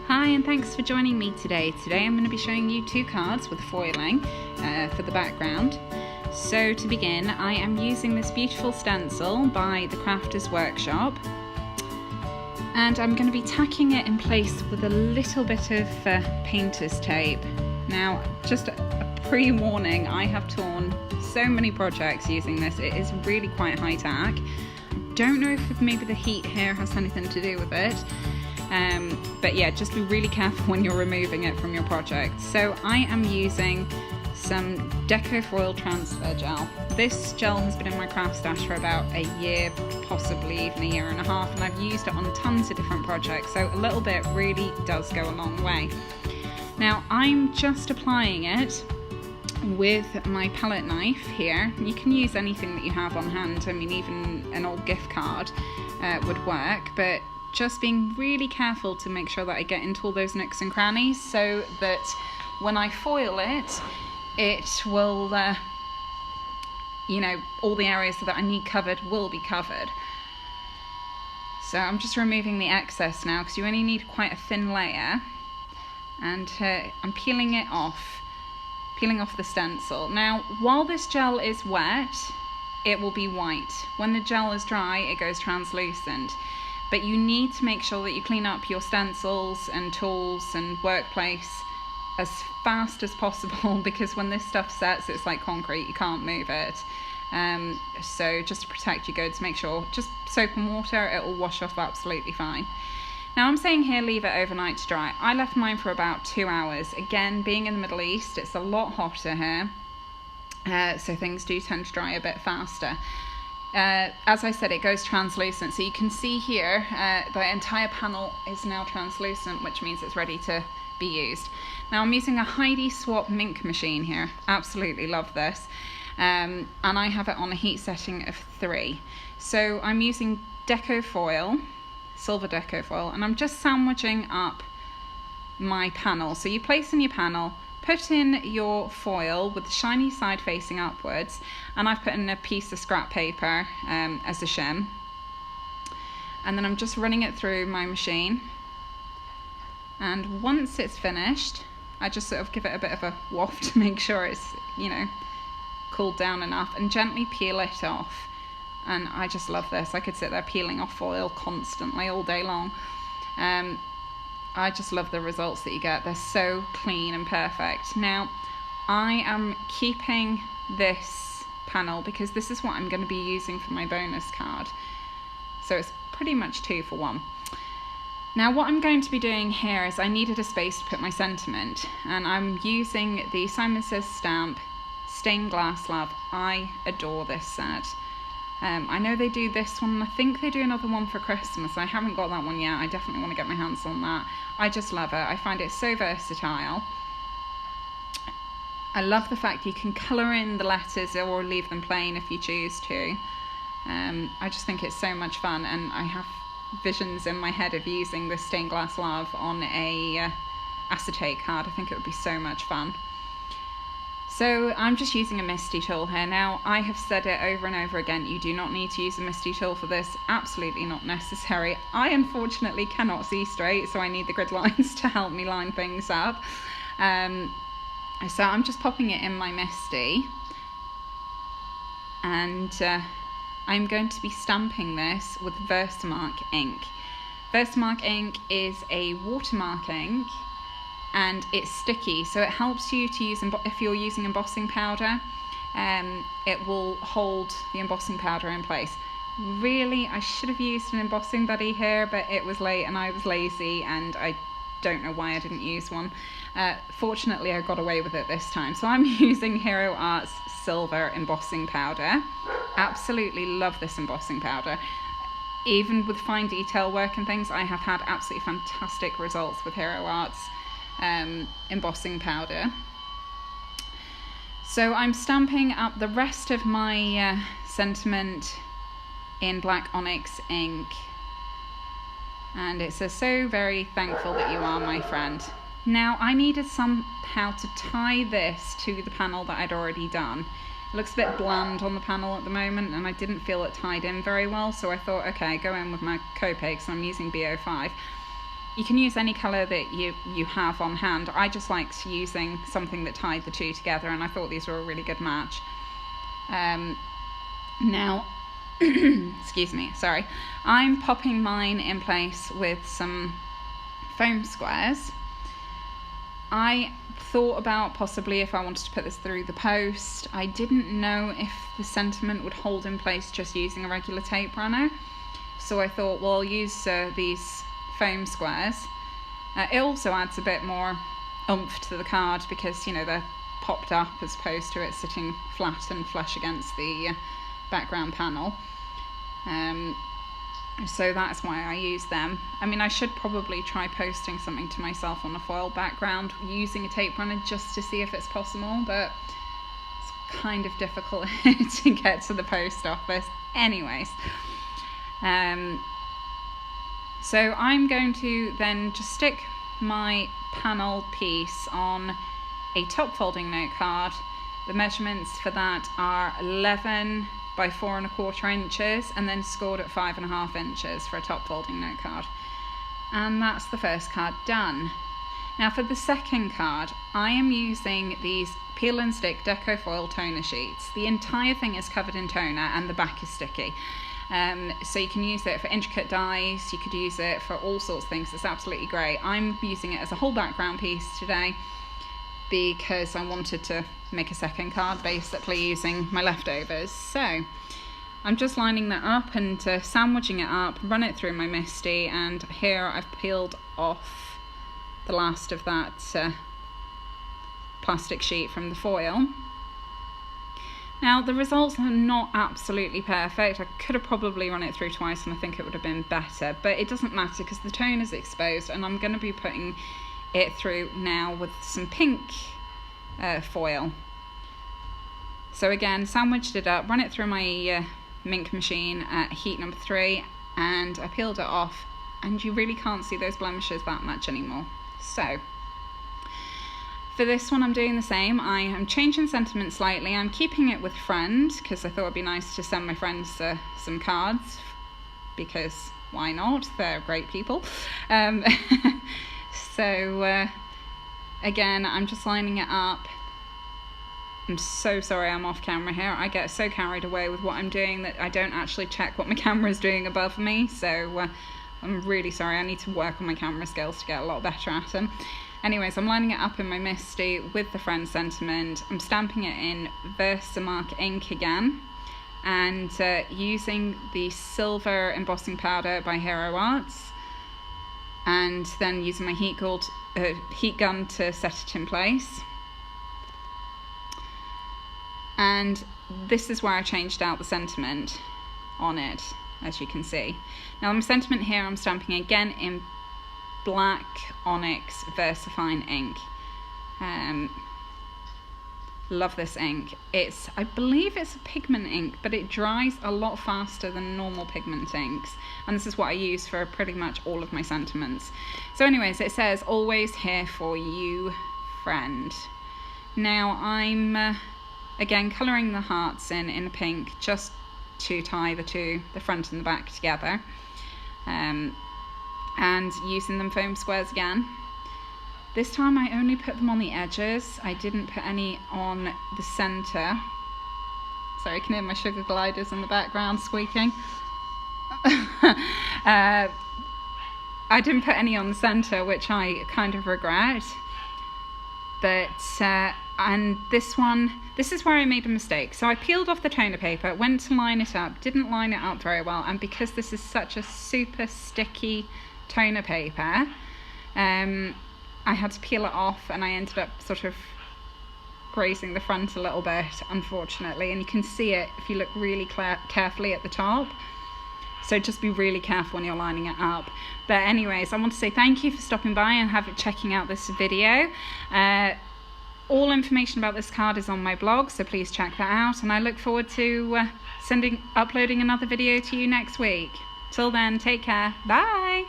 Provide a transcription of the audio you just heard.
Hi and thanks for joining me today. Today I'm going to be showing you two cards with foiling for the background. So to begin, I am using this beautiful stencil by the Crafters Workshop, and I'm going to be tacking it in place with a little bit of painter's tape. Now, just a pre-warning, I have torn so many projects using this. It is really quite high tack. I don't know if maybe the heat here has anything to do with it. But yeah, just be really careful when you're removing it from your project. So I am using some Deco Foil transfer gel. This gel has been in my craft stash for about a year, possibly even a year and a half, and I've used it on tons of different projects, so a little bit really does go a long way. Now I'm just applying it with my palette knife here. You can use anything that you have on hand. I mean, even an old gift card would work, but just being really careful to make sure that I get into all those nooks and crannies so that when I foil it, it will, all the areas that I need covered will be covered. So I'm just removing the excess now because you only need quite a thin layer, and I'm peeling off the stencil. Now, while this gel is wet, it will be white. When the gel is dry, it goes translucent. But you need to make sure that you clean up your stencils and tools and workplace as fast as possible, because when this stuff sets, it's like concrete, you can't move it. So just to protect your goods, make sure, just soap and water, it will wash off absolutely fine. Now I'm saying here leave it overnight to dry. I left mine for about 2 hours. Again, being in the Middle East, it's a lot hotter here, so things do tend to dry a bit faster. As I said, it goes translucent, so you can see here the entire panel is now translucent, which means it's ready to be used. Now I'm using a Heidi swap minc machine here. Absolutely love this, and I have it on a heat setting of 3. So I'm using Deco Foil, silver Deco Foil, and I'm just sandwiching up my panel. So you place in your panel, put in your foil with the shiny side facing upwards, and I've put in a piece of scrap paper as a shim, and then I'm just running it through my machine, and once it's finished I just sort of give it a bit of a waft to make sure it's cooled down enough, and gently peel it off. And I just love this. I could sit there peeling off foil constantly all day long. I just love the results that you get. They're so clean and perfect. Now, I am keeping this panel because this is what I'm going to be using for my bonus card. So it's pretty much 2 for 1. Now, what I'm going to be doing here is I needed a space to put my sentiment, and I'm using the Simon Says Stamp Stained Glass Love. I adore this set. I know they do this one, I think they do another one for Christmas. I haven't got that one yet. I definitely want to get my hands on that. I just love it. I find it so versatile. I love the fact you can colour in the letters or leave them plain if you choose to. I just think it's so much fun, and I have visions in my head of using this Stained Glass Love on a acetate card. I think it would be so much fun. So I'm just using a misty tool here. Now, I have said it over and over again, you do not need to use a misty tool for this. Absolutely not necessary. I unfortunately cannot see straight, so I need the grid lines to help me line things up. So I'm just popping it in my misty, and I'm going to be stamping this with Versamark ink. Versamark ink is a watermark ink, and it's sticky, so it helps you to use, if you're using embossing powder, it will hold the embossing powder in place. Really, I should have used an embossing buddy here, but it was late and I was lazy, and I don't know why I didn't use one. Fortunately, I got away with it this time. So I'm using Hero Arts Silver embossing powder. Absolutely love this embossing powder. Even with fine detail work and things, I have had absolutely fantastic results with Hero Arts embossing powder. So I'm stamping up the rest of my sentiment in black onyx ink, and it says, "So very thankful that you are my friend." Now, I needed somehow to tie this to the panel that I'd already done. It looks a bit bland on the panel at the moment, and I didn't feel it tied in very well, so I thought, okay, go in with my Copics, and I'm using BO5. you can use any colour that you have on hand. I just liked using something that tied the two together, and I thought these were a really good match. Now, excuse me, sorry, I'm popping mine in place with some foam squares. I thought about possibly if I wanted to put this through the post. I didn't know if the sentiment would hold in place just using a regular tape runner, so I thought, well, I'll use these foam squares. It also adds a bit more oomph to the card because, you know, they're popped up as opposed to it sitting flat and flush against the background panel. So that's why I use them. I mean, I should probably try posting something to myself on a foil background using a tape runner just to see if it's possible, but it's kind of difficult to get to the post office. Anyways, so I'm going to then just stick my panel piece on a top folding note card. The measurements for that are 11 by 4 1/4 inches, and then scored at 5 1/2 inches for a top folding note card. And that's the first card done. Now for the second card, I am using these peel and stick deco foil toner sheets. The entire thing is covered in toner and the back is sticky. So you can use it for intricate dies, you could use it for all sorts of things. It's absolutely great. I'm using it as a whole background piece today because I wanted to make a second card basically using my leftovers. So I'm just lining that up and sandwiching it up, run it through my MISTI, and here I've peeled off the last of that plastic sheet from the foil. Now the results are not absolutely perfect. I could have probably run it through twice and I think it would have been better, but it doesn't matter because the tone is exposed, and I'm going to be putting it through now with some pink foil. So again, sandwiched it up, run it through my minc machine at heat number 3, and I peeled it off, and you really can't see those blemishes that much anymore. So for this one I'm doing the same. I am changing sentiment slightly. I'm keeping it with friend because I thought it'd be nice to send my friends some cards, because why not? They're great people. So again, I'm just lining it up. I'm so sorry I'm off camera here. I get so carried away with what I'm doing that I don't actually check what my camera is doing above me. So I'm really sorry. I need to work on my camera skills to get a lot better at them. Anyways, I'm lining it up in my MISTI with the friend sentiment. I'm stamping it in Versamark ink again, and using the silver embossing powder by Hero Arts, and then using my heat gun to set it in place. And this is where I changed out the sentiment on it, as you can see. Now my sentiment here I'm stamping again in black onyx VersaFine ink. Love this ink. I believe it's a pigment ink, but it dries a lot faster than normal pigment inks, and this is what I use for pretty much all of my sentiments. So anyways, it says always here for you, friend. Now I'm again colouring the hearts in pink just to tie the front and the back together, and using them foam squares again. This time I only put them on the edges. I didn't put any on the centre. Sorry, you can hear my sugar gliders in the background squeaking. I didn't put any on the centre, which I kind of regret. But and this is where I made a mistake. So I peeled off the toner paper, went to line it up, didn't line it up very well, and because this is such a super sticky toner paper, I had to peel it off, and I ended up sort of grazing the front a little bit, unfortunately, and you can see it if you look really carefully at the top. So just be really careful when you're lining it up. But anyways, I want to say thank you for stopping by and checking out this video. All information about this card is on my blog, so please check that out, and I look forward to uploading another video to you next week. Till then, take care. Bye.